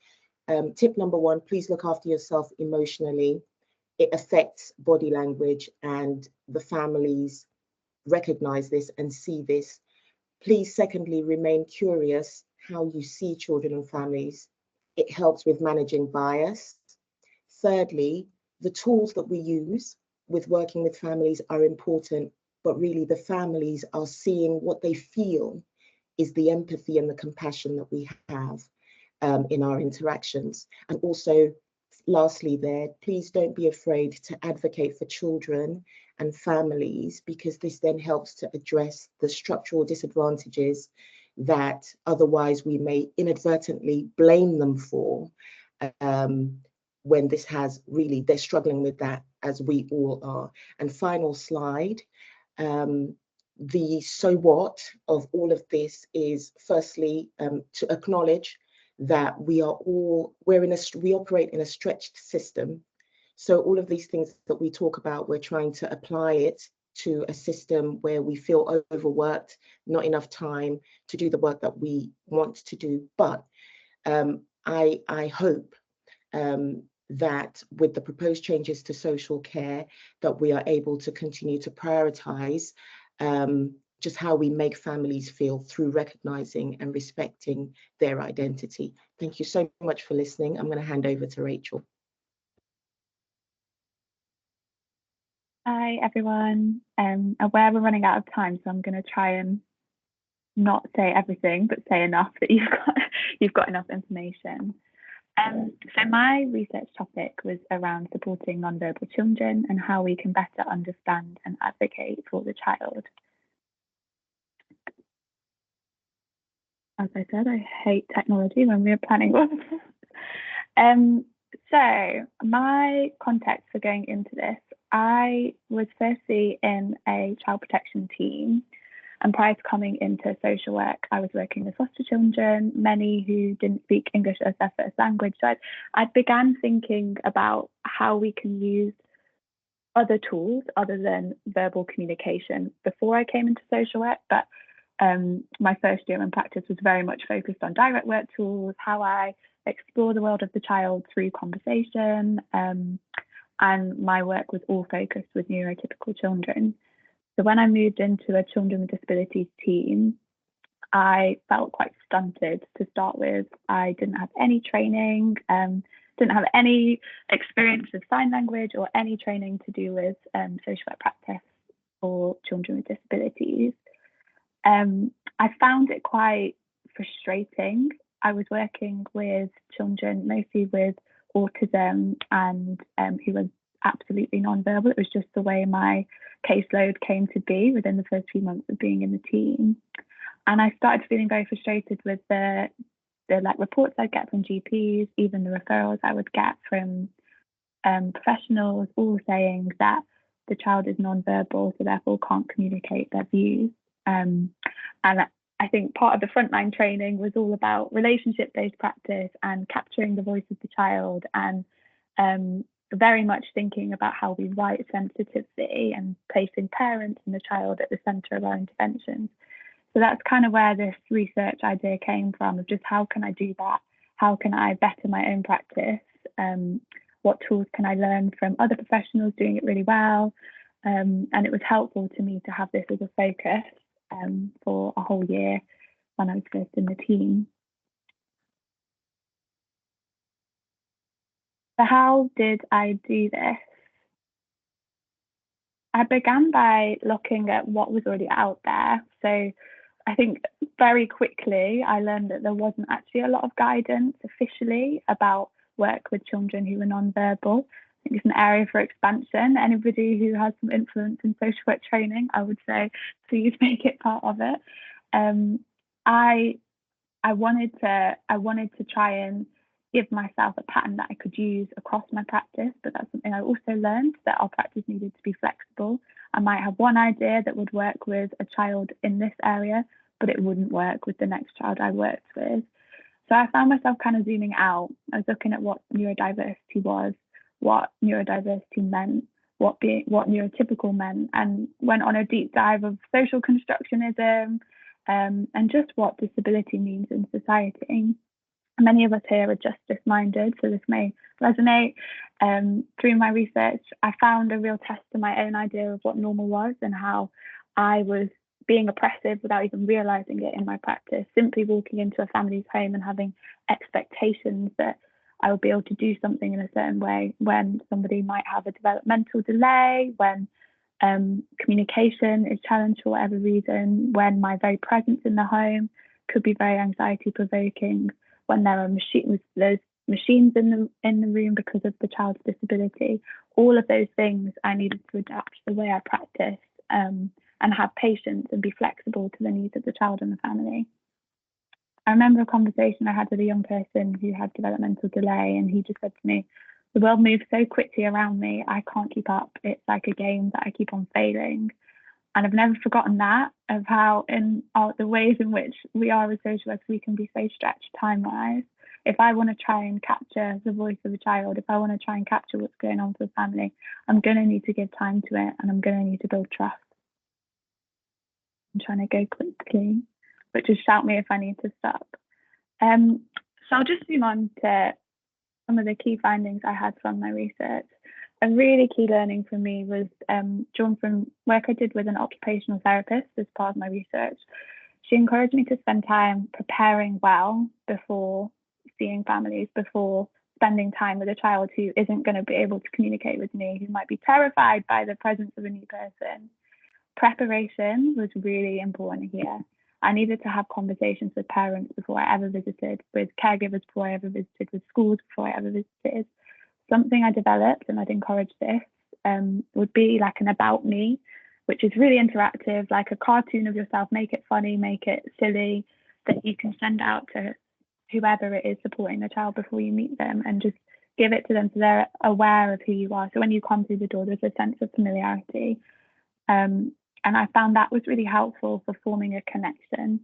tip number one. Please look after yourself emotionally. It affects body language, and the families recognize this and see this. Please, secondly, remain curious how you see children and families. It helps with managing bias. Thirdly, the tools that we use with working with families are important, but really the families are seeing what they feel is the empathy and the compassion that we have in our interactions. And also, lastly there, please don't be afraid to advocate for children and families, because this then helps to address the structural disadvantages that otherwise we may inadvertently blame them for, when this has really, they're struggling with that, as we all are. And final slide, the so what of all of this is firstly to acknowledge that we operate in a stretched system. So all of these things that we talk about, we're trying to apply it to a system where we feel overworked, not enough time to do the work that we want to do. But I hope that with the proposed changes to social care, that we are able to continue to prioritize just how we make families feel through recognizing and respecting their identity. Thank you so much for listening. I'm going to hand over to Rachel. Hi everyone. Aware we're running out of time, so I'm going to try and not say everything, but say enough that you've got enough information. So my research topic was around supporting nonverbal children and how we can better understand and advocate for the child. As I said, I hate technology when we are planning one. So my context for going into this, I was firstly in a child protection team, and prior to coming into social work, I was working with foster children, many who didn't speak English as their first language. So I began thinking about how we can use other tools other than verbal communication before I came into social work. But my first year in practice was very much focused on direct work tools, how I explore the world of the child through conversation. And my work was all focused with neurotypical children. So when I moved into a children with disabilities team, I felt quite stunted to start with. I didn't have any training, didn't have any experience with sign language or any training to do with social work practice for children with disabilities. I found it quite frustrating. I was working with children mostly with autism and who was absolutely nonverbal. It was just the way my caseload came to be within the first few months of being in the team. And I started feeling very frustrated with the like reports I'd get from GPs, even the referrals I would get from professionals, all saying that the child is nonverbal, so therefore can't communicate their views. And I think part of the frontline training was all about relationship-based practice and capturing the voice of the child, and very much thinking about how we write sensitively and placing parents and the child at the centre of our interventions. So that's kind of where this research idea came from, of just how can I do that? How can I better my own practice? What tools can I learn from other professionals doing it really well? And it was helpful to me to have this as a focus for a whole year when I was first in the team. So how did I do this? I began by looking at what was already out there. So I think very quickly I learned that there wasn't actually a lot of guidance officially about work with children who were nonverbal. I think it's an area for expansion. Anybody who has some influence in social work training, I would say, please make it part of it. I wanted to try and give myself a pattern that I could use across my practice, but that's something I also learned, that our practice needed to be flexible. I might have one idea that would work with a child in this area, but it wouldn't work with the next child I worked with. So I found myself kind of zooming out. I was looking at what neurodiversity was, what neurodiversity meant, what neurotypical meant, and went on a deep dive of social constructionism and just what disability means in society. Many of us here are justice-minded, so this may resonate. Through my research, I found a real test to my own idea of what normal was and how I was being oppressive without even realising it in my practice, simply walking into a family's home and having expectations that I would be able to do something in a certain way when somebody might have a developmental delay, when communication is challenged for whatever reason, when my very presence in the home could be very anxiety-provoking, when there are there's machines in the room because of the child's disability. All of those things I needed to adapt the way I practiced and have patience and be flexible to the needs of the child and the family. I remember a conversation I had with a young person who had developmental delay, and he just said to me, "The world moves so quickly around me, I can't keep up. It's like a game that I keep on failing." And I've never forgotten that, of how in the ways in which we are as social workers, we can be so stretched time-wise. If I want to try and capture the voice of a child, if I want to try and capture what's going on for the family, I'm going to need to give time to it, and I'm going to need to build trust. I'm trying to go quickly, but just shout me if I need to stop. So I'll just zoom on to some of the key findings I had from my research. A really key learning for me was drawn from work I did with an occupational therapist as part of my research. She encouraged me to spend time preparing well before seeing families, before spending time with a child who isn't going to be able to communicate with me, who might be terrified by the presence of a new person. Preparation was really important here. I needed to have conversations with parents before I ever visited, with caregivers before I ever visited, with schools before I ever visited. Something I developed, and I'd encourage this, would be like an about me, which is really interactive, like a cartoon of yourself. Make it funny, make it silly, that you can send out to whoever it is supporting the child before you meet them, and just give it to them so they're aware of who you are. So when you come through the door, there's a sense of familiarity. And I found that was really helpful for forming a connection.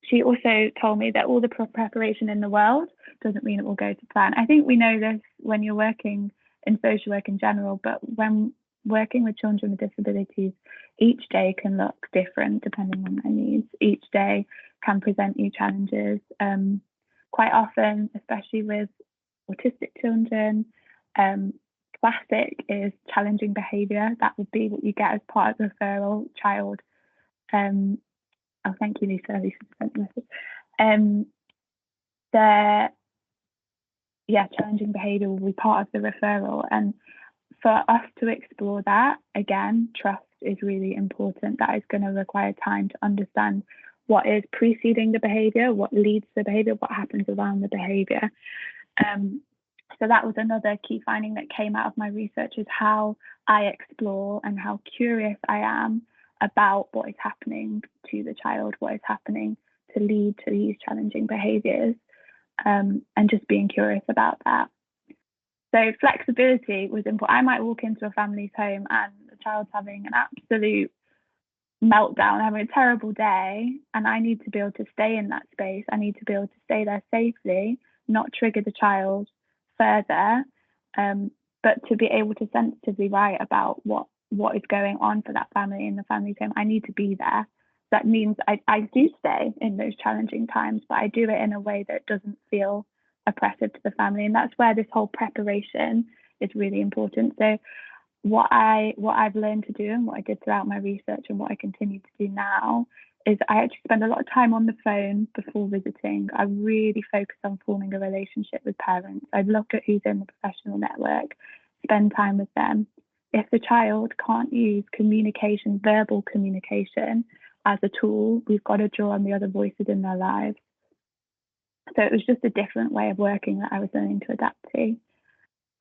She also told me that all the preparation in the world doesn't mean it will go to plan. I think we know this when you're working in social work in general, but when working with children with disabilities, each day can look different depending on their needs. Each day can present new challenges. Quite often, especially with autistic children, classic is challenging behaviour. That would be what you get as part of the referral child. Oh, thank you, Lisa. Lisa sent the message. The challenging behaviour will be part of the referral, and for us to explore that, again, trust is really important. That is going to require time to understand what is preceding the behaviour, what leads to the behaviour, what happens around the behaviour. So that was another key finding that came out of my research, is how I explore and how curious I am about what is happening to the child, what is happening to lead to these challenging behaviours, and just being curious about that. So flexibility was important. I might walk into a family's home and the child's having an absolute meltdown, having a terrible day, and I need to be able to stay in that space. I need to be able to stay there safely, not trigger the child further, but to be able to sensitively write about what is going on for that family in the family's home. I need to be there. That means I do stay in those challenging times, but I do it in a way that doesn't feel oppressive to the family. And that's where this whole preparation is really important. So what I've learned to do, and what I did throughout my research, and what I continue to do now, is I actually spend a lot of time on the phone before visiting. I really focus on forming a relationship with parents. I look at who's in the professional network, spend time with them. If the child can't use communication, verbal communication, as a tool, we've got to draw on the other voices in their lives. So it was just a different way of working that I was learning to adapt to.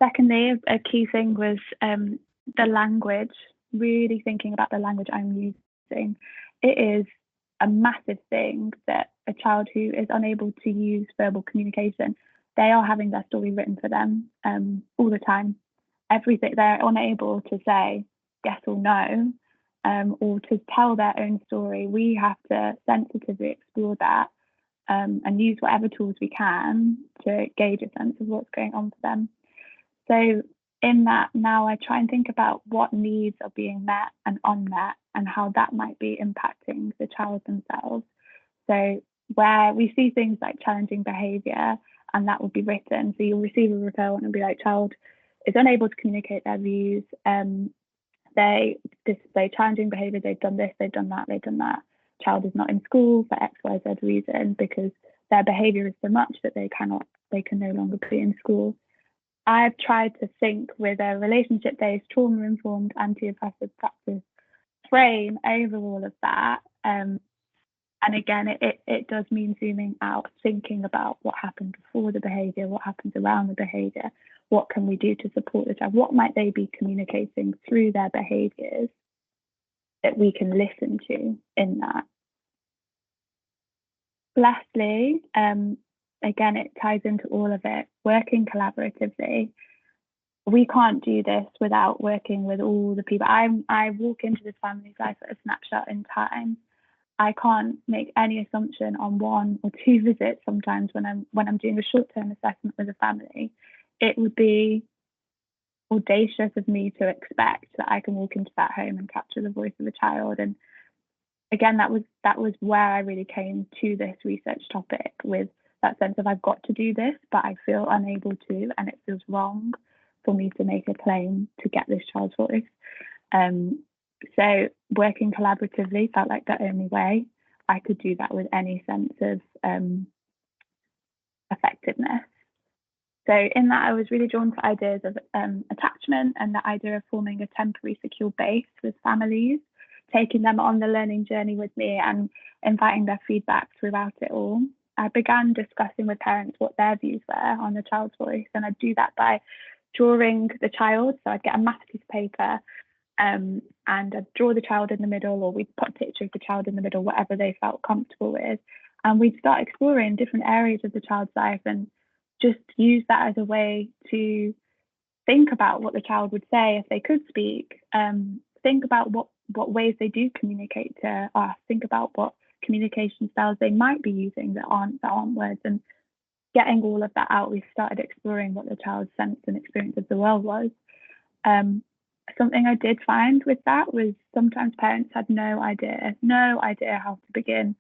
Secondly, a key thing was the language, really thinking about the language I'm using. It is a massive thing that a child who is unable to use verbal communication, they are having their story written for them all the time. Everything, they're unable to say yes or no, or to tell their own story. We have to sensitively explore that and use whatever tools we can to gauge a sense of what's going on for them. So in that, now I try and think about what needs are being met and unmet, and how that might be impacting the child themselves. So where we see things like challenging behaviour, and that will be written, so you'll receive a referral and it'll be like, child is unable to communicate their views, they display challenging behaviour, they've done this, they've done that, they've done that. Child is not in school for X, Y, Z reason, because their behaviour is so much that they can no longer be in school. I've tried to think with a relationship-based, trauma-informed, anti-oppressive practice frame over all of that. And again, it does mean zooming out, thinking about what happened before the behaviour, what happens around the behaviour, what can we do to support the child, what might they be communicating through their behaviours that we can listen to in that. Lastly, again, it ties into all of it, working collaboratively. We can't do this without working with all the people. I walk into this family's life at a snapshot in time. I can't make any assumption on 1 or 2 visits sometimes when I'm doing a short-term assessment with a family. It would be audacious of me to expect that I can walk into that home and capture the voice of a child. And again, that was where I really came to this research topic, with that sense of I've got to do this, but I feel unable to, and it feels wrong for me to make a claim to get this child's voice. So working collaboratively felt like the only way I could do that with any sense of effectiveness. So in that, I was really drawn to ideas of attachment, and the idea of forming a temporary secure base with families, taking them on the learning journey with me and inviting their feedback throughout it all. I began discussing with parents what their views were on the child's voice, and I'd do that by drawing the child. So I'd get a math piece of paper and I'd draw the child in the middle, or we'd put a picture of the child in the middle, whatever they felt comfortable with. And we'd start exploring different areas of the child's life and just use that as a way to think about what the child would say if they could speak, think about what ways they do communicate to us, think about what communication styles they might be using that aren't words. And getting all of that out, we started exploring what the child's sense and experience of the world was. Something I did find with that was sometimes parents had no idea how to begin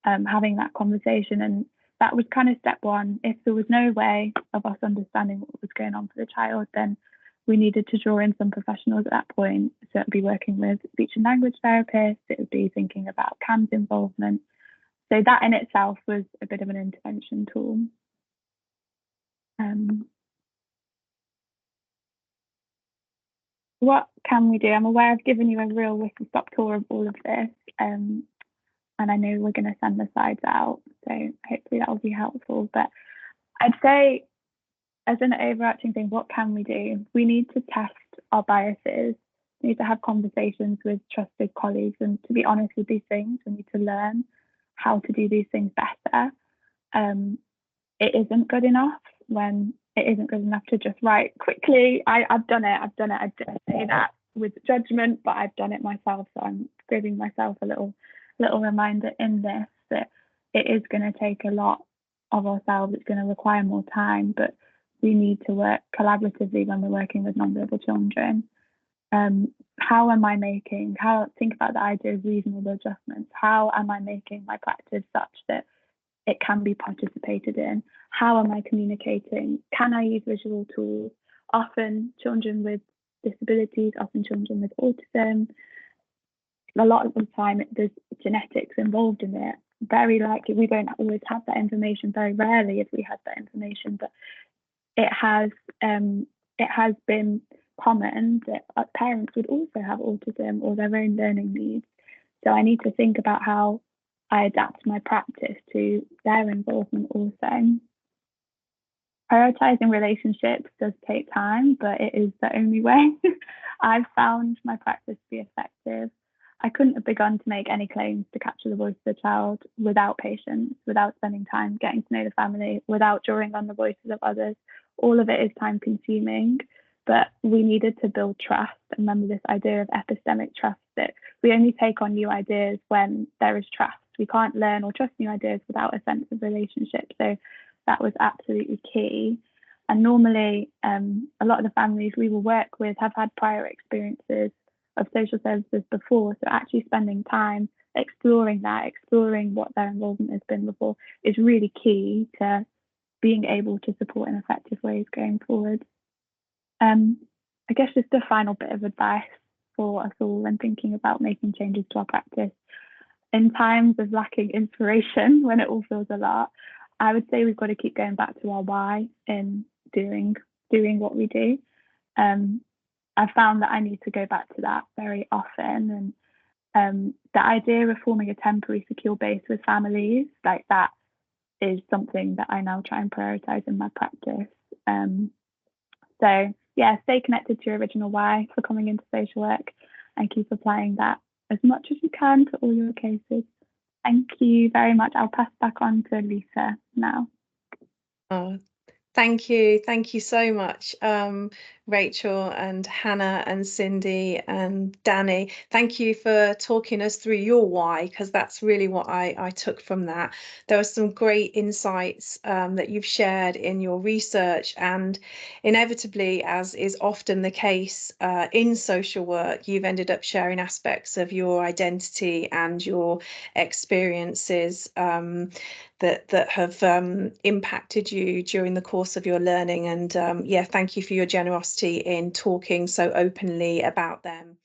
having that conversation. And that was kind of step one. If there was no way of us understanding what was going on for the child, then we needed to draw in some professionals at that point. So it would be working with speech and language therapists, it would be thinking about CAMS involvement. So that in itself was a bit of an intervention tool. What can we do? I'm aware I've given you a real whistle-stop tour of all of this, and I know we're going to send the slides out, so hopefully that will be helpful. But I'd say, as an overarching thing, what can we do? We need to test our biases. We need to have conversations with trusted colleagues, and to be honest with these things, we need to learn how to do these things better. It isn't good enough when it isn't good enough to just write quickly. I've done it. I say that with judgment, but I've done it myself. So I'm giving myself a little reminder in this that it is going to take a lot of ourselves. It's going to require more time, but we need to work collaboratively when we're working with non-verbal children. How am I making, think about the idea of reasonable adjustments. How am I making my practice such that it can be participated in? How am I communicating? Can I use visual tools? Often children with disabilities, often children with autism, a lot of the time there's genetics involved in it. Very likely, we don't always have that information, very rarely if we had that information, but it has been common that parents would also have autism or their own learning needs. So I need to think about how I adapt my practice to their involvement also. Prioritizing relationships does take time, but it is the only way I've found my practice to be effective. I couldn't have begun to make any claims to capture the voice of the child without patience, without spending time getting to know the family, without drawing on the voices of others. All of it is time consuming, but we needed to build trust. Remember this idea of epistemic trust, that we only take on new ideas when there is trust. We can't learn or trust new ideas without a sense of relationship. So that was absolutely key. And normally, a lot of the families we will work with have had prior experiences of social services before. So actually spending time exploring what their involvement has been before is really key to being able to support in effective ways going forward. I guess just a final bit of advice for us all when thinking about making changes to our practice. In times of lacking inspiration, when it all feels a lot, I would say we've got to keep going back to our why in doing what we do. I found that I need to go back to that very often, and the idea of forming a temporary secure base with families, like that, is something that I now try and prioritize in my practice. So yeah, stay connected to your original why for coming into social work and keep applying that as much as you can to all your cases. Thank you very much. I'll pass back on to Lisa now. Oh, thank you so much, Rachel and Hannah and Cindy and Danny. Thank you for talking us through your why, because that's really what I took from that. There were some great insights that you've shared in your research, and inevitably, as is often the case in social work, you've ended up sharing aspects of your identity and your experiences that have impacted you during the course of your learning. And yeah, thank you for your generosity in talking so openly about them.